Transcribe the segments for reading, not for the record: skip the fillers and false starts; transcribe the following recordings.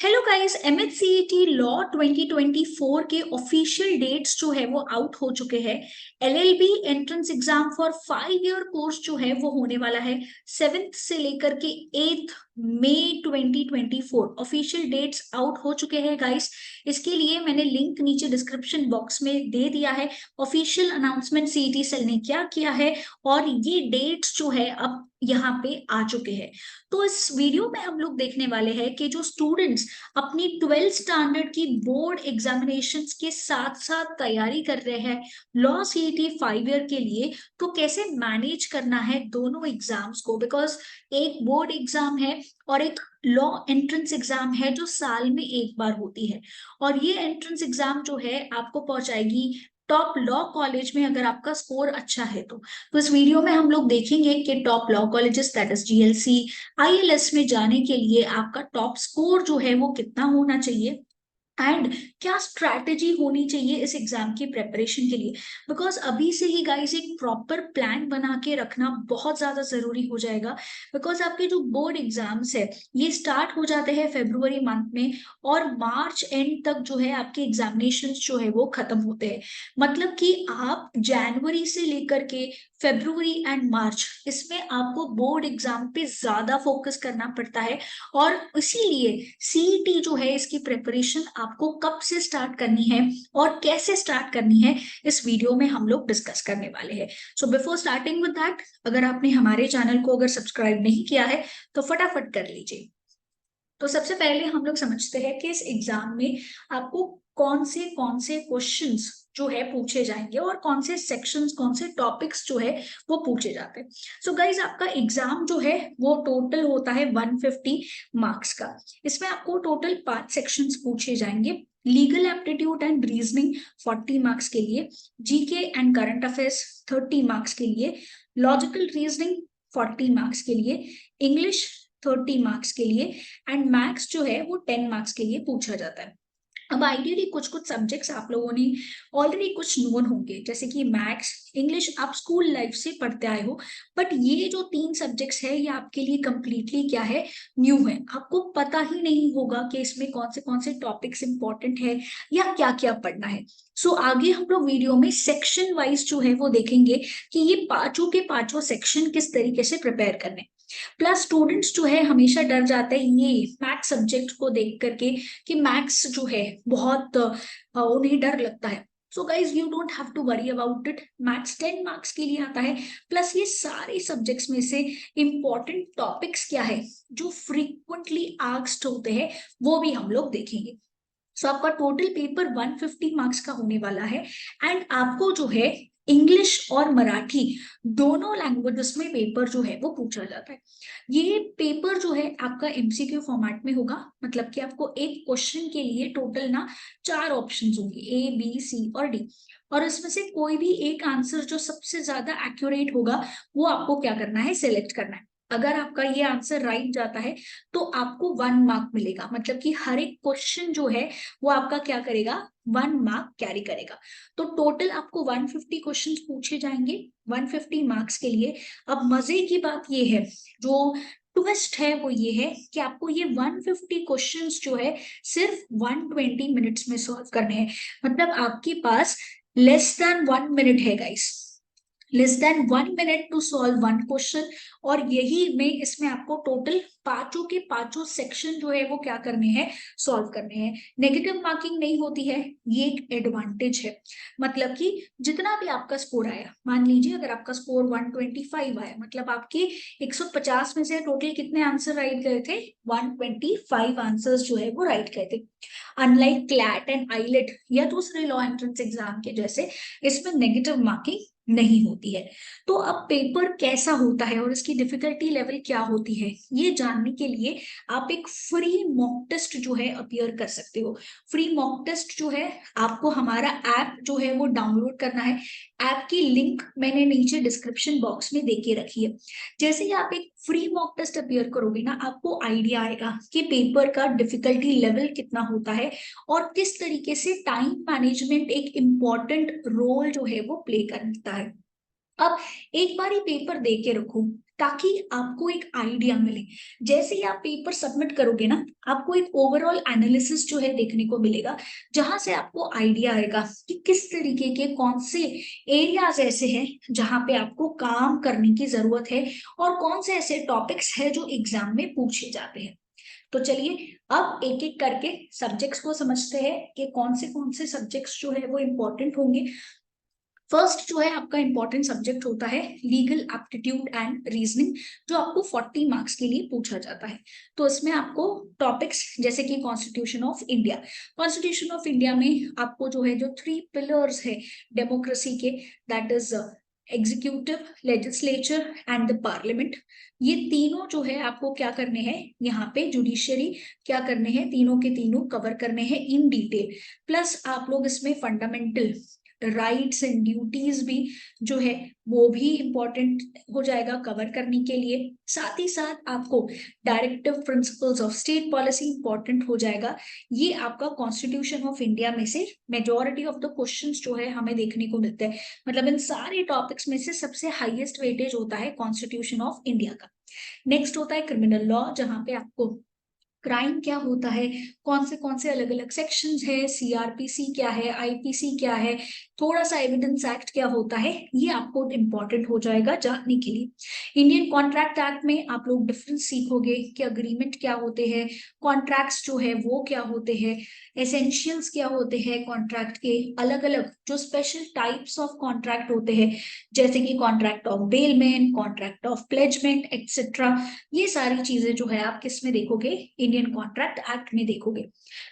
Hello guys, MHCET law 2024 के official dates जो है वो आउट हो चुके हैं। LLB entrance exam for 5 year course जो है वो होने वाला है 7th से लेकर के 8th मई 2024। ऑफिशियल डेट्स आउट हो चुके हैं गाइस। इसके लिए मैंने लिंक नीचे डिस्क्रिप्शन बॉक्स में दे दिया है। ऑफिशियल अनाउंसमेंट सीईटी सेल ने क्या किया है और ये डेट्स जो है अब यहाँ पे आ चुके हैं। तो इस वीडियो में हम लोग देखने वाले हैं कि जो स्टूडेंट्स अपनी 12th स्टैंडर्ड की बोर्ड एग्जामिनेशंस के साथ साथ तैयारी कर रहे हैं लॉ सीईटी 5 ईयर के लिए, तो कैसे मैनेज करना है दोनों एग्जाम्स को। बिकॉज एक बोर्ड एग्जाम है और एक लॉ एंट्रेंस एग्जाम है जो साल में एक बार होती है। और ये एंट्रेंस एग्जाम जो है आपको पहुंचाएगी टॉप लॉ कॉलेज में अगर आपका स्कोर अच्छा है तो इस वीडियो में हम लोग देखेंगे कि top law colleges that is GLC ILS में जाने के लिए आपका टॉप स्कोर जो है वो कितना होना चाहिए एंड क्या स्ट्रैटेजी होनी चाहिए इस एग्जाम की प्रिपरेशन के लिए। बिकॉज अभी से ही गाइस एक प्रॉपर प्लान बना के रखना बहुत ज्यादा जरूरी हो जाएगा। बिकॉज आपके जो बोर्ड एग्जाम्स है ये स्टार्ट हो जाते हैं फरवरी मंथ में और मार्च एंड तक जो है आपके एग्जामिनेशन जो है वो खत्म होते हैं। मतलब कि आप जनवरी से लेकर के फरवरी एंड मार्च इसमें आपको बोर्ड एग्जाम पे ज्यादा फोकस करना पड़ता है। और इसीलिए सीईटी जो है इसकी प्रिपरेशन आपको कब से स्टार्ट करनी है और कैसे स्टार्ट करनी है इस वीडियो में हम लोग डिस्कस करने वाले हैं। So before starting with that, अगर आपने हमारे चैनल को अगर सब्सक्राइब नहीं किया है तो फटाफट कर लीजिए। तो सबसे पहले हम लोग समझते हैं कि इस एग्जाम में आपको कौन से क्वेश्चंस जो है पूछे जाएंगे और कौन से सेक्शंस कौन से टॉपिक्स जो है वो पूछे जाते हैं। सो गाइज, आपका एग्जाम जो है वो टोटल होता है 150 मार्क्स का। इसमें आपको टोटल 5 सेक्शंस पूछे जाएंगे। Legal aptitude and reasoning 40 marks के लिए, GK and current affairs 30 marks के लिए, लॉजिकल रीजनिंग 40 मार्क्स के लिए, इंग्लिश 30 मार्क्स के लिए एंड मैथ्स जो है वो 10 मार्क्स के लिए पूछा जाता है। अब आइडियली कुछ कुछ सब्जेक्ट्स आप लोगों ने ऑलरेडी कुछ नोन होंगे, जैसे कि मैथ्स, इंग्लिश आप स्कूल लाइफ से पढ़ते आए हो। बट ये जो 3 सब्जेक्ट्स है ये आपके लिए कंप्लीटली क्या है, न्यू है। आपको पता ही नहीं होगा कि इसमें कौन से टॉपिक्स इंपॉर्टेंट है या क्या क्या पढ़ना है। सो आगे हम लोग वीडियो में सेक्शन वाइज जो है वो देखेंगे कि ये पांचों के पांचों सेक्शन किस तरीके से प्रिपेयर करने। प्लस स्टूडेंट्स जो है हमेशा डर जाते हैं ये मैथ्स सब्जेक्ट को देख करके कि मैथ्स जो है बहुत उन्हें डर लगता है। So guys, you don't have to worry about it. Maths 10 marks के लिए आता है। प्लस ये सारे सब्जेक्ट्स में से इंपॉर्टेंट टॉपिक्स क्या है जो फ्रीक्वेंटली आस्क्ड होते हैं वो भी हम लोग देखेंगे। सो आपका टोटल पेपर 150 मार्क्स का होने वाला है। एंड आपको जो है इंग्लिश और मराठी दोनों लैंग्वेजेस में पेपर जो है वो पूछा जाता है। ये पेपर जो है आपका एमसीक्यू फॉर्मेट में होगा। मतलब कि आपको एक क्वेश्चन के लिए टोटल ना 4 ऑप्शंस होंगे, ए बी सी और डी। और इसमें से कोई भी एक आंसर जो सबसे ज्यादा एक्यूरेट होगा वो आपको क्या करना है, सिलेक्ट करना है। अगर आपका ये आंसर राइट जाता है तो आपको 1 मार्क मिलेगा। मतलब कि हर एक क्वेश्चन जो है वो आपका क्या करेगा, 1 मार्क कैरी करेगा। तो टोटल आपको 150 क्वेश्चंस पूछे जाएंगे 150 मार्क्स के लिए। अब मजे की बात ये है, जो ट्विस्ट है वो ये है कि आपको ये 150 क्वेश्चंस जो है सिर्फ 120 मिनट्स में सॉल्व करने हैं। मतलब आपके पास लेस देन 1 मिनट है guys, less than 1 minute to solve 1 question. और यही में इसमें आपको टोटल पांचों के पांचों सेक्शन जो है वो क्या करने हैं, सॉल्व करने हैं। नेगेटिव मार्किंग नहीं होती है, ये एक एडवांटेज है। मतलब कि जितना भी आपका स्कोर आया, मान लीजिए अगर आपका स्कोर 125 आया, मतलब आपके 150 में से टोटल कितने आंसर राइट गए थे, 125 आंसर्स जो है वो राइट गए थे। अनलाइक क्लैट एंड आईलेट या दूसरे लॉ एंट्रेंस एग्जाम के जैसे इसमें नेगेटिव मार्किंग नहीं होती है। तो अब पेपर कैसा होता है और इसकी डिफिकल्टी लेवल क्या होती है ये जानने के लिए आप एक फ्री मॉक टेस्ट जो है अपीयर कर सकते हो। फ्री मॉक टेस्ट जो है आपको हमारा ऐप जो है वो डाउनलोड करना है। ऐप की लिंक मैंने नीचे डिस्क्रिप्शन बॉक्स में देके रखी है। जैसे ही आप एक फ्री मॉक टेस्ट अपीयर करोगे ना, आपको आइडिया आएगा कि पेपर का डिफिकल्टी लेवल कितना होता है और किस तरीके से टाइम मैनेजमेंट एक इम्पॉर्टेंट रोल जो है वो प्ले करता है। अब एक बार ही पेपर दे के रखो ताकि आपको एक आइडिया मिले। जैसे ही आप पेपर सबमिट करोगे ना, आपको एक ओवरऑल एनालिसिस जो है देखने को मिलेगा, जहां से आपको आइडिया आएगा कि किस तरीके के कौन से एरियाज ऐसे हैं जहां पे आपको काम करने की जरूरत है और कौन से ऐसे टॉपिक्स है जो एग्जाम में पूछे जाते हैं। तो चलिए अब एक एक करके सब्जेक्ट्स को समझते हैं कि कौन से सब्जेक्ट्स जो है वो इंपॉर्टेंट होंगे। फर्स्ट जो है आपका इंपॉर्टेंट सब्जेक्ट होता है लीगल एप्टीट्यूड एंड रीजनिंग, जो आपको 40 मार्क्स के लिए पूछा जाता है। तो इसमें आपको टॉपिक्स जैसे कि constitution of India, constitution of India में आपको जो है जो 3 पिलर्स है डेमोक्रेसी के, that is executive, legislature and the parliament, ये तीनों जो है आपको क्या करने हैं, यहाँ पे जुडिशरी क्या करने हैं, तीनों के तीनों कवर करने हैं इन डिटेल। प्लस आप लोग इसमें फंडामेंटल राइट्स एंड ड्यूटीज भी जो है वो भी इंपॉर्टेंट हो जाएगा कवर करने के लिए। साथ ही साथ आपको directive principles of state policy important हो जाएगा। ये आपका कॉन्स्टिट्यूशन ऑफ इंडिया में से मेजोरिटी ऑफ द क्वेश्चंस जो है हमें देखने को मिलते हैं, मतलब इन सारे टॉपिक्स में से सबसे हाईएस्ट वेटेज होता है कॉन्स्टिट्यूशन ऑफ इंडिया का। नेक्स्ट होता है क्रिमिनल लॉ, जहां पे आपको क्राइम क्या होता है, कौन से अलग अलग सेक्शंस है, सीआरपीसी क्या है, आईपीसी क्या है, थोड़ा सा एविडेंस एक्ट क्या होता है, ये आपको इंपॉर्टेंट हो जाएगा जानने के लिए। इंडियन कॉन्ट्रैक्ट एक्ट में आप लोग डिफरेंस सीखोगे कि अग्रीमेंट क्या होते हैं, कॉन्ट्रैक्ट्स जो है वो क्या होते हैं, एसेंशियल्स क्या होते हैं कॉन्ट्रैक्ट के, अलग अलग जो स्पेशल टाइप्स ऑफ कॉन्ट्रैक्ट होते हैं, जैसे कि contract of bailment, contract of pledgement etcetera. ये सारी चीजें जो है आप किस में देखोगे, इंडियन कॉन्ट्रैक्ट एक्ट में देखोगे।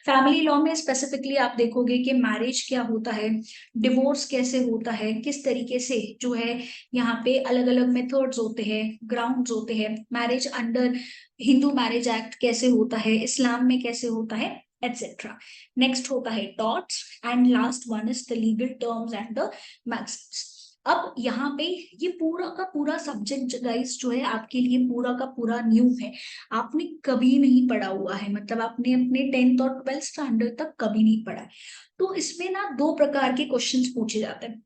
फैमिली लॉ में स्पेसिफिकली आप देखोगे कि मैरिज क्या होता है, डिवोर्स कैसे होता है, किस तरीके से जो है यहाँ पे अलग अलग मेथड्स होते हैं, ग्राउंड्स होते हैं, marriage under Hindu marriage act कैसे होता है, इस्लाम में कैसे होता है, एटसेट्रा। नेक्स्ट होता है torts and last one is the legal terms and the Maxim's. अब यहाँ पे ये पूरा का पूरा सब्जेक्ट गाइस जो है आपके लिए पूरा का पूरा न्यू है, आपने कभी नहीं पढ़ा हुआ है, मतलब आपने अपने 10th और 12th स्टैंडर्ड तक कभी नहीं पढ़ा है। तो इसमें ना दो प्रकार के क्वेश्चंस पूछे जाते हैं,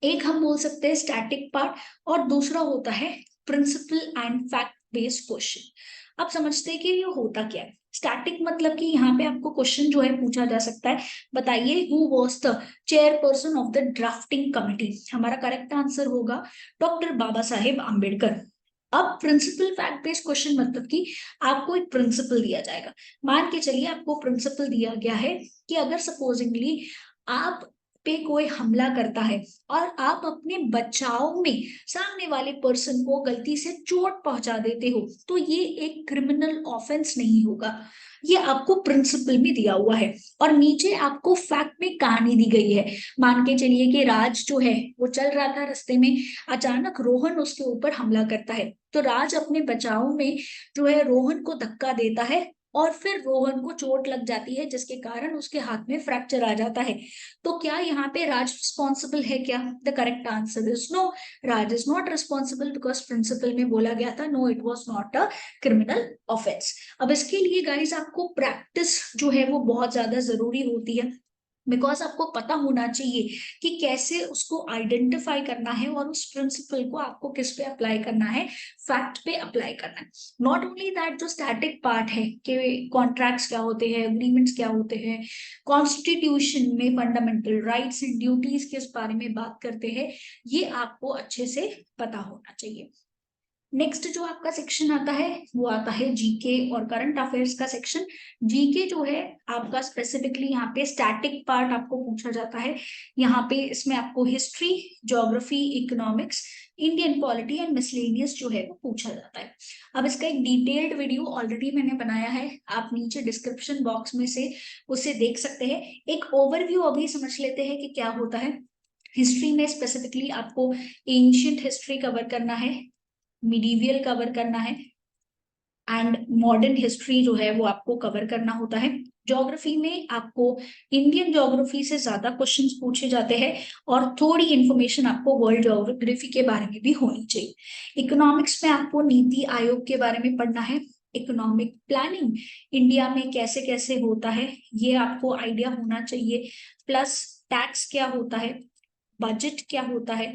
एक हम बोल सकते हैं स्टैटिक पार्ट और दूसरा होता है principle and fact based question. अब समझते हैं कि ये होता क्या है। स्टैटिक मतलब कि यहाँ पे आपको क्वेश्चन जो है पूछा जा सकता है, बताइए who was the chairperson of the drafting committee, हमारा करेक्ट आंसर होगा डॉक्टर बाबा साहेब आम्बेडकर। अब प्रिंसिपल फैक्ट बेस्ड क्वेश्चन मतलब कि आपको एक प्रिंसिपल दिया जाएगा, मान के चलिए आपको प्रिंसिपल दिया गया है कि अगर सपोजिंगली आप पे कोई हमला करता है और आप अपने बचाव में सामने वाले पर्सन को गलती से चोट पहुंचा देते हो, तो ये एक क्रिमिनल ऑफेंस नहीं होगा। ये आपको प्रिंसिपल में दिया हुआ है और नीचे आपको फैक्ट में कहानी दी गई है। मान के चलिए कि राज जो है वो चल रहा था रास्ते में, अचानक रोहन उसके ऊपर हमला करता है, तो राज अपने बचाव में जो है रोहन को धक्का देता है और फिर रोहन को चोट लग जाती है जिसके कारण उसके हाथ में फ्रैक्चर आ जाता है। तो क्या यहाँ पे राज रिस्पॉन्सिबल है क्या? The correct answer is no, Raj is not responsible because principle में बोला गया था no it was not a criminal offence. अब इसके लिए गाइस आपको प्रैक्टिस जो है वो बहुत ज्यादा जरूरी होती है, बिकॉज आपको पता होना चाहिए कि कैसे उसको आइडेंटिफाई करना है और उस प्रिंसिपल को आपको किस पे अप्लाई करना है, फैक्ट पे अप्लाई करना है। नॉट ओनली दैट, जो स्टैटिक पार्ट है कि कॉन्ट्रैक्ट्स क्या होते हैं, एग्रीमेंट्स क्या होते हैं, कॉन्स्टिट्यूशन में फंडामेंटल राइट्स एंड ड्यूटीज के बारे में बात करते हैं, ये आपको अच्छे से पता होना चाहिए। नेक्स्ट जो आपका सेक्शन आता है वो आता है जीके और करंट अफेयर्स का सेक्शन। जीके जो है आपका स्पेसिफिकली यहाँ पे स्टैटिक पार्ट आपको पूछा जाता है, यहाँ पे इसमें आपको history, geography, economics, Indian polity and miscellaneous जो है वो पूछा जाता है। अब इसका एक डिटेल्ड वीडियो ऑलरेडी मैंने बनाया है, आप नीचे डिस्क्रिप्शन बॉक्स में से उसे देख सकते हैं। एक ओवरव्यू अभी समझ लेते हैं कि क्या होता है। हिस्ट्री में स्पेसिफिकली आपको एंशियंट हिस्ट्री कवर करना है, मिडीवियल कवर करना है एंड मॉडर्न हिस्ट्री जो है वो आपको कवर करना होता है। ज्योग्राफी में आपको इंडियन ज्योग्राफी से ज्यादा क्वेश्चंस पूछे जाते हैं और थोड़ी इंफॉर्मेशन आपको वर्ल्ड ज्योग्राफी के बारे में भी होनी चाहिए। इकोनॉमिक्स में आपको नीति आयोग के बारे में पढ़ना है, इकोनॉमिक प्लानिंग इंडिया में कैसे कैसे होता है ये आपको आइडिया होना चाहिए, प्लस टैक्स क्या होता है, बजट क्या होता है,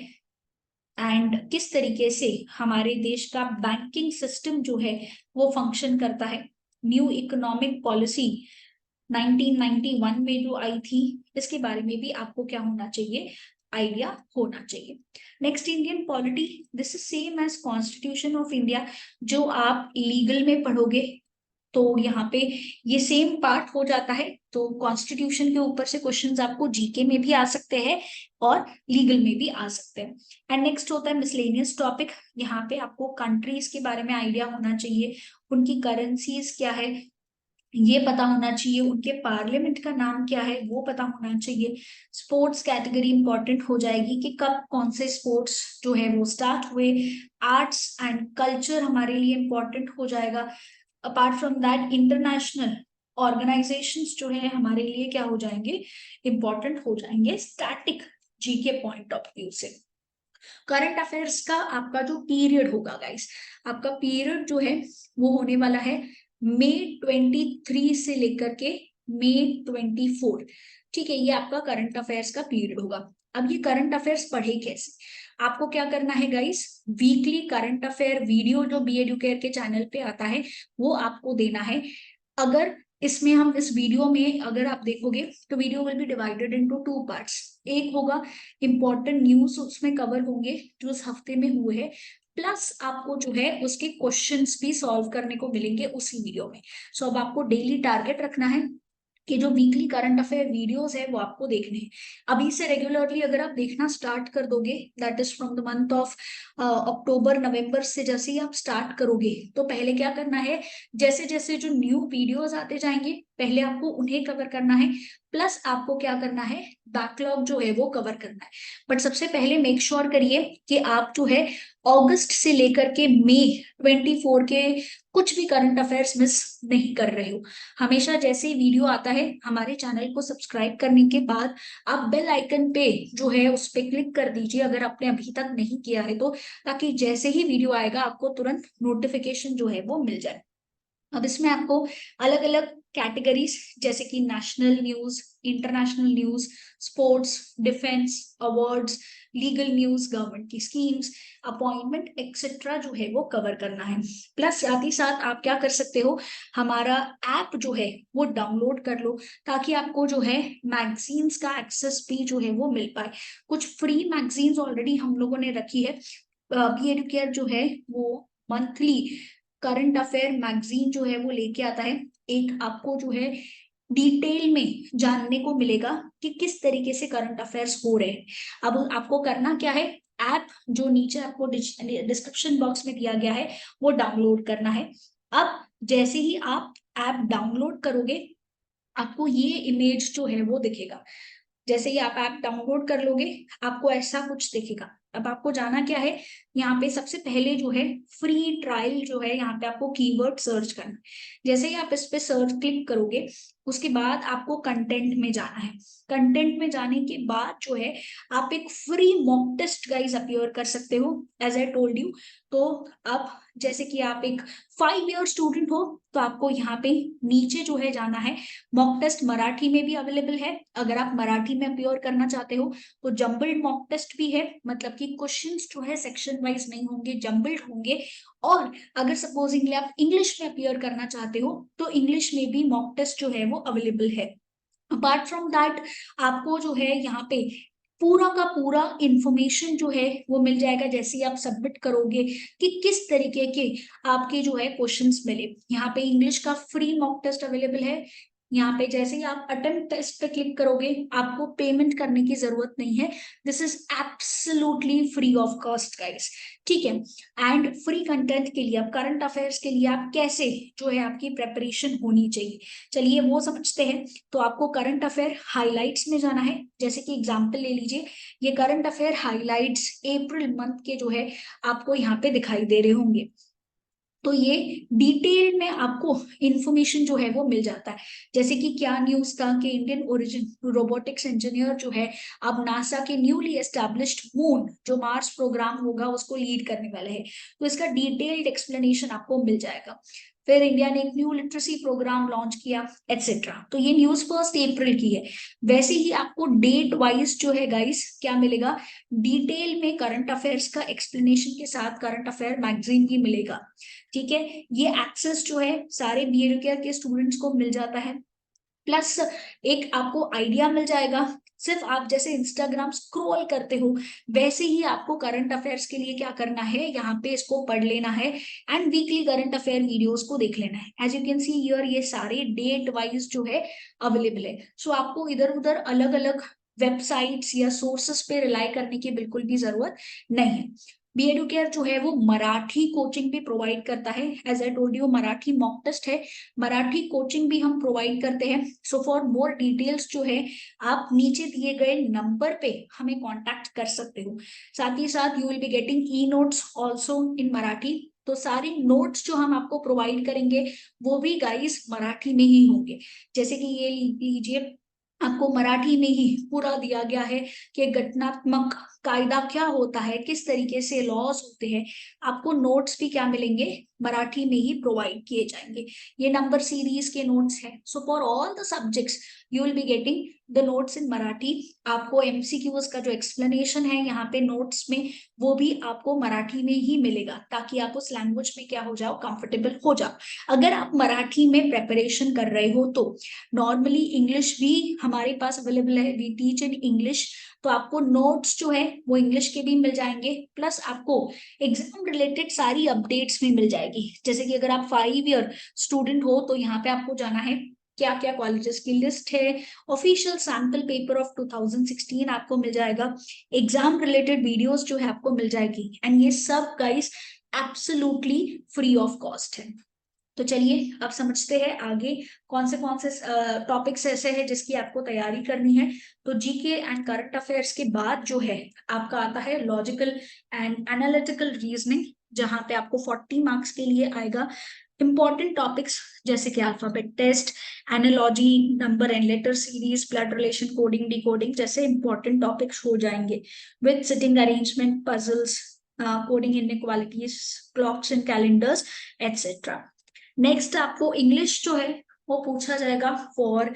एंड किस तरीके से हमारे देश का बैंकिंग सिस्टम जो है वो फंक्शन करता है। न्यू इकोनॉमिक पॉलिसी 1991 में जो आई थी, इसके बारे में भी आपको क्या होना चाहिए, आइडिया होना चाहिए। Next, Indian polity, this is same as constitution of India. जो आप लीगल में पढ़ोगे तो यहाँ पे ये सेम पार्ट हो जाता है। तो कॉन्स्टिट्यूशन के ऊपर से क्वेश्चंस आपको जीके में भी आ सकते हैं और लीगल में भी आ सकते हैं। एंड नेक्स्ट होता है मिसलेनियस टॉपिक। यहाँ पे आपको कंट्रीज के बारे में आइडिया होना चाहिए, उनकी करेंसीज क्या है ये पता होना चाहिए, उनके पार्लियामेंट का नाम क्या है वो पता होना चाहिए। स्पोर्ट्स कैटेगरी इंपॉर्टेंट हो जाएगी कि कब कौन से स्पोर्ट्स जो है वो स्टार्ट हुए। आर्ट्स एंड कल्चर हमारे लिए इंपॉर्टेंट हो जाएगा। Apart from that international organisations जो है हमारे लिए क्या हो जाएंगे, इंपॉर्टेंट हो जाएंगे static GK point of view से। करंट अफेयर्स का आपका जो पीरियड होगा गाइस, आपका पीरियड जो है वो होने वाला है मई 23 से लेकर के मई 24। ठीक है, ये आपका करंट अफेयर्स का पीरियड होगा। अब ये करंट अफेयर्स पढ़े कैसे, आपको क्या करना है guys, weekly current affair video जो बी एडुकेयर के चैनल पे आता है वो आपको देना है। अगर इसमें हम इस वीडियो में अगर आप देखोगे तो video will be divided into two parts. एक होगा इंपॉर्टेंट न्यूज, उसमें कवर होंगे जो उस हफ्ते में हुए हैं, प्लस आपको जो है उसके क्वेश्चंस भी सॉल्व करने को मिलेंगे उसी वीडियो में। सो अब आपको डेली टारगेट रखना है कि जो वीकली करंट अफेयर वीडियोस है वो आपको देखने हैं। अभी से रेगुलरली अगर आप देखना स्टार्ट कर दोगे, that is from the month of October November से जैसे ही आप स्टार्ट करोगे, तो पहले क्या करना है, जैसे जैसे जो न्यू वीडियोस आते जाएंगे पहले आपको उन्हें कवर करना है, प्लस आपको क्या करना है, बैकलॉग जो है वो कवर करना है। बट सबसे पहले मेक श्योर करिए कि आप जो है अगस्त से लेकर के मई 24 के कुछ भी करंट अफेयर्स मिस नहीं कर रहे हो। हमेशा जैसे ही वीडियो आता है हमारे चैनल को सब्सक्राइब करने के बाद आप बेल आइकन पे जो है उस पे क्लिक कर दीजिए अगर आपने अभी तक नहीं किया है तो, ताकि जैसे ही वीडियो आएगा आपको तुरंत नोटिफिकेशन जो है वो मिल जाए। अब इसमें आपको अलग अलग कैटेगरीज जैसे कि national news, international news, sports, defence, awards, legal news, government की स्कीम्स, अपॉइंटमेंट एक्सेट्रा जो है वो कवर करना है। प्लस साथ ही साथ आप क्या कर सकते हो, हमारा ऐप जो है वो डाउनलोड कर लो ताकि आपको जो है मैगजीन्स का एक्सेस भी जो है वो मिल पाए। कुछ फ्री मैगजीन्स ऑलरेडी हम लोगों ने रखी है। बी एडुकेयर जो है वो मंथली करंट अफेयर मैगजीन जो है वो लेके आता है। एक आपको जो है डिटेल में जानने को मिलेगा कि किस तरीके से करंट अफेयर्स हो रहे हैं। अब आपको करना क्या है, ऐप जो नीचे आपको डिस्क्रिप्शन बॉक्स में दिया गया है वो डाउनलोड करना है। अब जैसे ही आप ऐप डाउनलोड करोगे आपको ये इमेज जो है वो दिखेगा। जैसे ही आप ऐप डाउनलोड कर लोगे आपको ऐसा कुछ दिखेगा। अब आपको जाना क्या है, यहाँ पे सबसे पहले जो है फ्री ट्रायल जो है यहाँ पे आपको कीवर्ड सर्च करना है। जैसे ही आप इस पे सर्च क्लिक करोगे उसके बाद आपको कंटेंट में जाना है। कंटेंट में जाने के बाद जो है आप एक free mock test guys appear कर सकते हो एज आई टोल्ड यू। तो अब जैसे कि आप एक 5 ईयर स्टूडेंट हो तो आपको यहाँ पे नीचे जो है जाना है। मॉक टेस्ट मराठी में भी अवेलेबल है, अगर आप मराठी में अपीयर करना चाहते हो तो जम्बल्ड मॉक टेस्ट भी है, मतलब कि क्वेश्चंस जो है सेक्शन वाइज नहीं होंगे, जम्बल्ड होंगे। और अगर सपोजिंगली आप इंग्लिश में अपीयर करना चाहते हो तो इंग्लिश में भी मॉक टेस्ट जो है वो अवेलेबल है। अपार्ट फ्रॉम दैट आपको जो है यहाँ पे पूरा का पूरा इंफॉर्मेशन जो है वो मिल जाएगा जैसे ही आप सबमिट करोगे कि किस तरीके के आपके जो है क्वेश्चंस मिले। यहाँ पे इंग्लिश का फ्री मॉक टेस्ट अवेलेबल है। यहाँ पे जैसे ही आप अटेम्प्ट टेस्ट पे क्लिक करोगे आपको पेमेंट करने की जरूरत नहीं है। This is absolutely free of cost guys, ठीक है। एंड फ्री कंटेंट के लिए, अब करंट अफेयर्स के लिए आप कैसे जो है आपकी प्रेपरेशन होनी चाहिए, चलिए वो समझते हैं। तो आपको करंट अफेयर हाइलाइट्स में जाना है। जैसे कि एग्जांपल ले लीजिए, ये current affair highlights April month के जो है आपको यहाँ पे दिखाई दे रहे होंगे। तो ये डिटेल में आपको इंफॉर्मेशन जो है वो मिल जाता है। जैसे कि क्या न्यूज था कि इंडियन ओरिजिन रोबोटिक्स इंजीनियर जो है अब नासा के न्यूली एस्टैब्लिश्ड मून जो मार्स प्रोग्राम होगा उसको लीड करने वाले हैं। तो इसका डिटेल्ड एक्सप्लेनेशन आपको मिल जाएगा। फिर इंडिया ने एक न्यू लिटरेसी प्रोग्राम लॉन्च किया, एटसेट्रा। तो ये न्यूज 1 अप्रैल की है। वैसे ही आपको डेट वाइज जो है गाइस क्या मिलेगा, डिटेल में करंट अफेयर्स का एक्सप्लेनेशन के साथ करंट अफेयर मैगजीन भी मिलेगा। ठीक है, ये एक्सेस जो है सारे बीएडकेयर के स्टूडेंट्स को मिल जाता है। प्लस एक आपको आइडिया मिल जाएगा, सिर्फ आप जैसे इंस्टाग्राम स्क्रॉल करते हो वैसे ही आपको करंट अफेयर्स के लिए क्या करना है, यहाँ पे इसको पढ़ लेना है and weekly current affair videos को देख लेना है। As you can see here ये सारे डेट वाइज जो है अवेलेबल है। सो आपको इधर उधर अलग अलग वेबसाइट्स या सोर्सेस पे रिलाई करने की बिल्कुल भी जरूरत नहीं है। बी एडुकेयर जो है वो मराठी कोचिंग भी प्रोवाइड करता है। As I told you Marathi mock test है, मराठी कोचिंग भी हम प्रोवाइड करते हैं। सो फॉर मोर डिटेल्स जो है आप नीचे दिए गए नंबर पे हमें कांटेक्ट कर सकते हो। साथ ही साथ you will be getting e notes also in Marathi. तो सारे नोट्स जो हम आपको प्रोवाइड करेंगे वो भी गाइस मराठी में ही होंगे। जैसे कि ये लीजिए, आपको मराठी में ही पूरा दिया गया है कि घटनात्मक कायदा क्या होता है, किस तरीके से लॉस होते हैं। आपको नोट्स भी क्या मिलेंगे, मराठी में ही प्रोवाइड किए जाएंगे। ये नंबर सीरीज के नोट्स हैं। So for all the subjects you will be getting the notes in Marathi. आपको एमसीक्यूज का जो एक्सप्लेनेशन है यहाँ पे नोट्स में, वो भी आपको मराठी में ही मिलेगा, ताकि आप उस लैंग्वेज में क्या हो जाओ, कंफर्टेबल हो जाओ। अगर आप मराठी में प्रेपरेशन कर रहे हो तो नॉर्मली इंग्लिश भी हमारे पास अवेलेबल है, वी टीच इन इंग्लिश। तो आपको नोट्स जो है वो इंग्लिश के भी मिल जाएंगे, प्लस आपको एग्जाम रिलेटेड सारी अपडेट्स भी मिल जाएगी। जैसे कि अगर आप 5 ईयर स्टूडेंट हो तो यहाँ पे आपको जाना है, क्या क्या कॉलेजेस की लिस्ट है, ऑफिशियल सैंपल पेपर ऑफ 2016 आपको मिल जाएगा, एग्जाम रिलेटेड वीडियोस जो है आपको मिल जाएगी, एंड ये सब guys absolutely free of cost है। तो चलिए अब समझते हैं आगे कौन से टॉपिक्स ऐसे हैं जिसकी आपको तैयारी करनी है। तो जीके एंड करंट अफेयर्स के बाद जो है आपका आता है लॉजिकल एंड एनालिटिकल रीजनिंग, जहां पे आपको 40 मार्क्स के लिए आएगा। इंपॉर्टेंट टॉपिक्स जैसे कि alphabet test, analogy, number and letter series, blood relation, coding decoding जैसे इंपॉर्टेंट टॉपिक्स हो जाएंगे, with sitting arrangement, puzzles, coding inequalities, clocks and calendars, etcetera. Next आपको इंग्लिश जो है वो पूछा जाएगा फॉर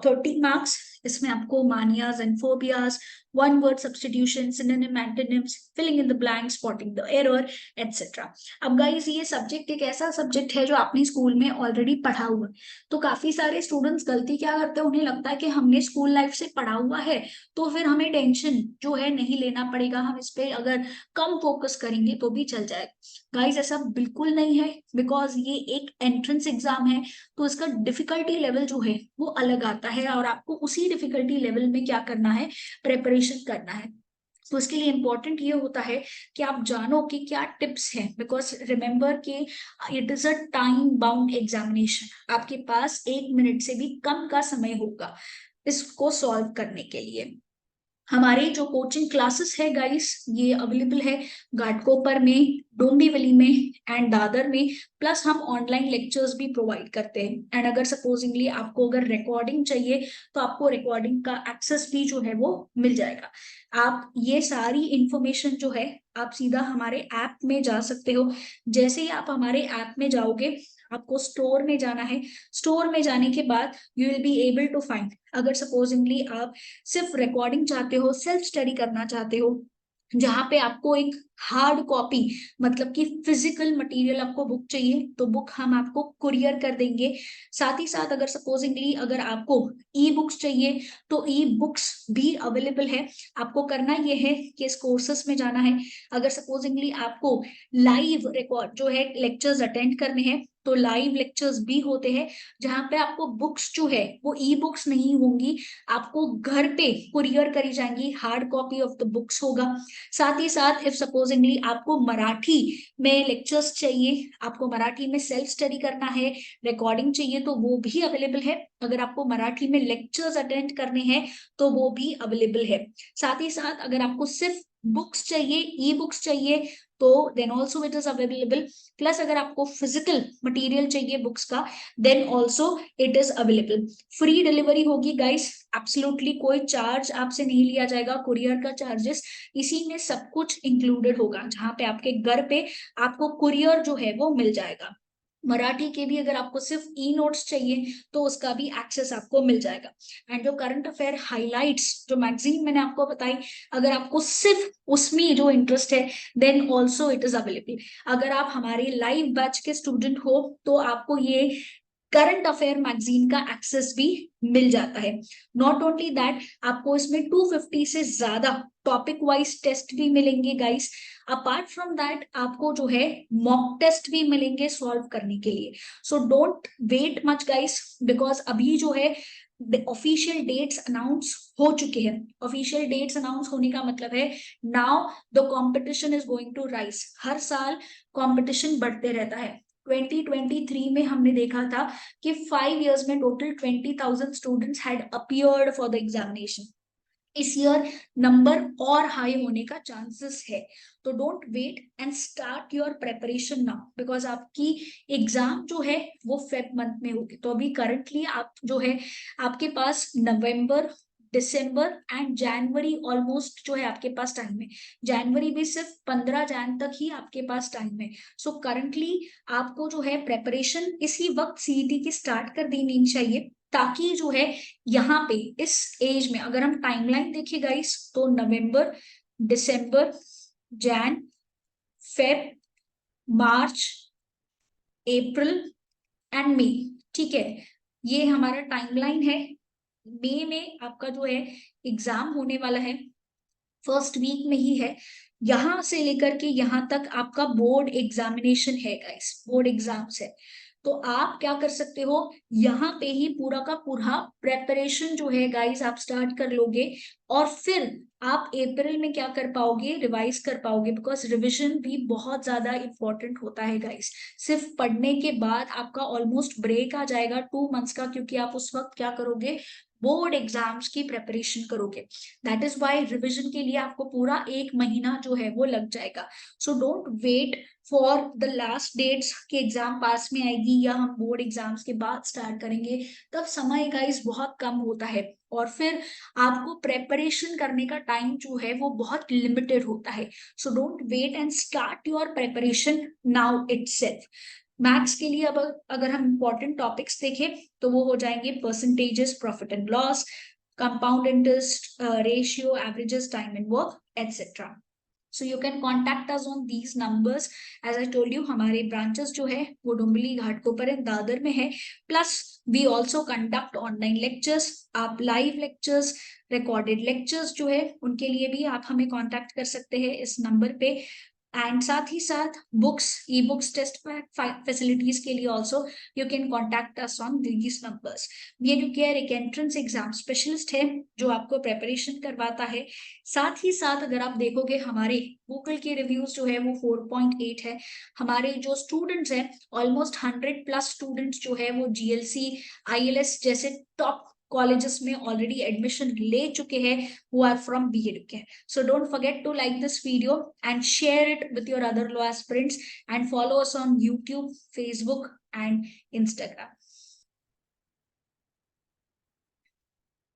30 मार्क्स। इसमें आपको manias and phobias, one word substitution, synonym, antonyms, filling in the blank, spotting the error, etcetera. अब गाइस ये सब्जेक्ट एक ऐसा सब्जेक्ट है जो आपने स्कूल में ऑलरेडी पढ़ा हुआ है। तो काफी सारे स्टूडेंट्स गलती क्या करते हैं, उन्हें लगता है कि हमने स्कूल लाइफ से पढ़ा हुआ है तो फिर हमें टेंशन जो है नहीं लेना पड़ेगा, हम इस पे अगर कम फोकस करेंगे तो भी चल जाएगा। गाइस ऐसा बिल्कुल नहीं है, बिकॉज ये एक एंट्रेंस एग्जाम है, तो इसका डिफिकल्टी लेवल जो है वो अलग आता है, और आपको उसी डिफिकल्टी लेवल में क्या करना है, प्रेपरेशन करना है। तो इसके लिए इंपॉर्टेंट ये होता है कि आप जानो कि क्या टिप्स हैं, बिकॉज रिमेंबर कि it is a time bound examination. आपके पास 1 मिनट से भी कम का समय होगा इसको सॉल्व करने के लिए। हमारे जो कोचिंग क्लासेस है गाइस ये अवेलेबल है घाटकोपर में, डोंबिवली में एंड दादर में। प्लस हम ऑनलाइन लेक्चर्स भी प्रोवाइड करते हैं, एंड अगर सपोजिंगली आपको अगर रिकॉर्डिंग चाहिए तो आपको रिकॉर्डिंग का एक्सेस भी जो है वो मिल जाएगा। आप ये सारी इंफॉर्मेशन जो है आप सीधा हमारे ऐप में जा सकते हो। जैसे ही आप हमारे ऐप में जाओगे आपको स्टोर में जाना है। स्टोर में जाने के बाद you will be able to find, अगर सपोजिंगली आप सिर्फ रिकॉर्डिंग चाहते हो, सेल्फ स्टडी करना चाहते हो, जहां पे आपको एक हार्ड कॉपी मतलब कि फिजिकल मटेरियल आपको बुक चाहिए तो बुक हम आपको कुरियर कर देंगे। साथ ही साथ अगर सपोजिंगली अगर आपको ई बुक्स चाहिए तो ई बुक्स भी अवेलेबल है। आपको करना यह है कि इस कोर्सेस में जाना है। अगर सपोजिंगली आपको लाइव रिकॉर्ड जो है लेक्चर्स अटेंड करने हैं तो लाइव लेक्चर्स भी होते हैं, जहां पे आपको बुक्स जो है वो ई बुक्स नहीं होंगी, आपको घर पे कुरियर करी जाएंगी, hard copy of the books होगा। साथ ही साथ इफ सपोजिंगली आपको मराठी में लेक्चर्स चाहिए, आपको मराठी में सेल्फ स्टडी करना है, रिकॉर्डिंग चाहिए तो वो भी अवेलेबल है। अगर आपको मराठी में लेक्चर्स अटेंड करने हैं तो वो भी अवेलेबल है। साथ ही साथ अगर आपको सिर्फ बुक्स चाहिए, ई बुक्स चाहिए तो then also it is available. Plus अगर आपको फिजिकल मटेरियल चाहिए बुक्स का then also it is available. Free delivery होगी गाइस, एब्सोल्युटली कोई चार्ज आपसे नहीं लिया जाएगा, कुरियर का चार्जेस इसी में सब कुछ इंक्लूडेड होगा, जहां पे आपके घर पे आपको कुरियर जो है वो मिल जाएगा। मराठी के भी अगर आपको सिर्फ ई नोट्स चाहिए तो उसका भी एक्सेस आपको मिल जाएगा। एंड जो करंट अफेयर हाइलाइट्स जो मैगजीन मैंने आपको बताई, अगर आपको सिर्फ उसमें जो इंटरेस्ट है then also it is available. अगर आप हमारे लाइव बैच के स्टूडेंट हो तो आपको ये करंट अफेयर मैगजीन का एक्सेस भी मिल जाता है। नॉट ओनली दैट, आपको इसमें 250 से ज्यादा टॉपिक वाइज टेस्ट भी मिलेंगे गाइस। अपार्ट फ्रॉम दैट आपको जो है मॉक टेस्ट भी मिलेंगे सॉल्व करने के लिए। So don't wait much guys, because अभी जो है ऑफिशियल डेट्स अनाउंस हो चुके हैं। ऑफिशियल डेट्स अनाउंस होने का मतलब है now the competition is going to rise. हर साल कंपटीशन बढ़ते रहता है। 2023 में हमने देखा था कि 5 years में total 20,000 students had appeared for the examination. इस ईयर नंबर और हाई होने का चांसेस है। तो don't wait and start your preparation now, because आपकी एग्जाम जो है वो फेब मंथ में होगी। तो अभी करंटली आप जो है आपके पास नवंबर, दिसंबर एंड जनवरी ऑलमोस्ट जो है आपके पास टाइम है। जनवरी भी सिर्फ 15 जन तक ही आपके पास टाइम है। सो करंटली आपको जो है प्रेपरेशन इसी वक्त सीईटी की स्टार्ट कर देनी चाहिए, ताकि जो है यहाँ पे इस एज में अगर हम टाइमलाइन देखें गाइस तो November, December, Jan, Feb, March, April and May, ठीक है, ये हमारा टाइमलाइन है। मई में आपका जो है एग्जाम होने वाला है, फर्स्ट वीक में ही है। यहां से लेकर के यहां तक आपका बोर्ड एग्जामिनेशन है गाइस, बोर्ड एग्जाम्स है। तो आप क्या कर सकते हो, यहाँ पे ही पूरा का पूरा प्रेपरेशन जो है गाइस आप स्टार्ट कर लोगे, और फिर आप अप्रैल में क्या कर पाओगे, रिवाइज कर पाओगे। बिकॉज रिविजन भी बहुत ज्यादा इंपॉर्टेंट होता है गाइस। सिर्फ पढ़ने के बाद आपका ऑलमोस्ट ब्रेक आ जाएगा 2 मंथ्स का, क्योंकि आप उस वक्त क्या करोगे, बोर्ड एग्जाम्स की प्रेपरेशन करोगे। दैट इज वाई रिविजन के लिए आपको पूरा 1 महीना जो है वो लग जाएगा। So don't wait for the last dates कि एग्जाम पास में आएगी या हम बोर्ड एग्जाम्स के बाद स्टार्ट करेंगे, तब समय गाइस बहुत कम होता है। और फिर आपको प्रेपरेशन करने का टाइम जो है वो बहुत लिमिटेड होता है। So don't wait and start your preparation now itself. Maths के लिए अब अगर हम इंपॉर्टेंट टॉपिक्स देखें तो वो हो जाएंगे percentages, profit and loss, compound interest ratio, averages, time and work etcetera. So you can contact us on these numbers. As I told you, हमारे ब्रांचेस जो है वो डुम्बली, घाटकोपर एंड दादर में है। Plus we also conduct online lectures. आप live lectures, recorded lectures जो है उनके लिए भी आप हमें कॉन्टैक्ट कर सकते हैं इस नंबर पे। एंड साथ ही साथ books, e books, test facilities के लिए also you can contact us on these numbers. BeEduCare एक एंट्रेंस एग्जाम स्पेशलिस्ट है जो आपको प्रेपरेशन करवाता है। साथ ही साथ अगर आप देखोगे हमारे गूगल के रिव्यूज जो है वो 4.8 है। हमारे जो स्टूडेंट्स हैं ऑलमोस्ट 100+ स्टूडेंट्स जो है वो GLC, ILS जैसे टॉप कॉलेजेस में ऑलरेडी एडमिशन ले चुके हैं, who are from BeEduCare. So don't forget to like this video and share it with your other law aspirants, and follow us on YouTube, Facebook and Instagram.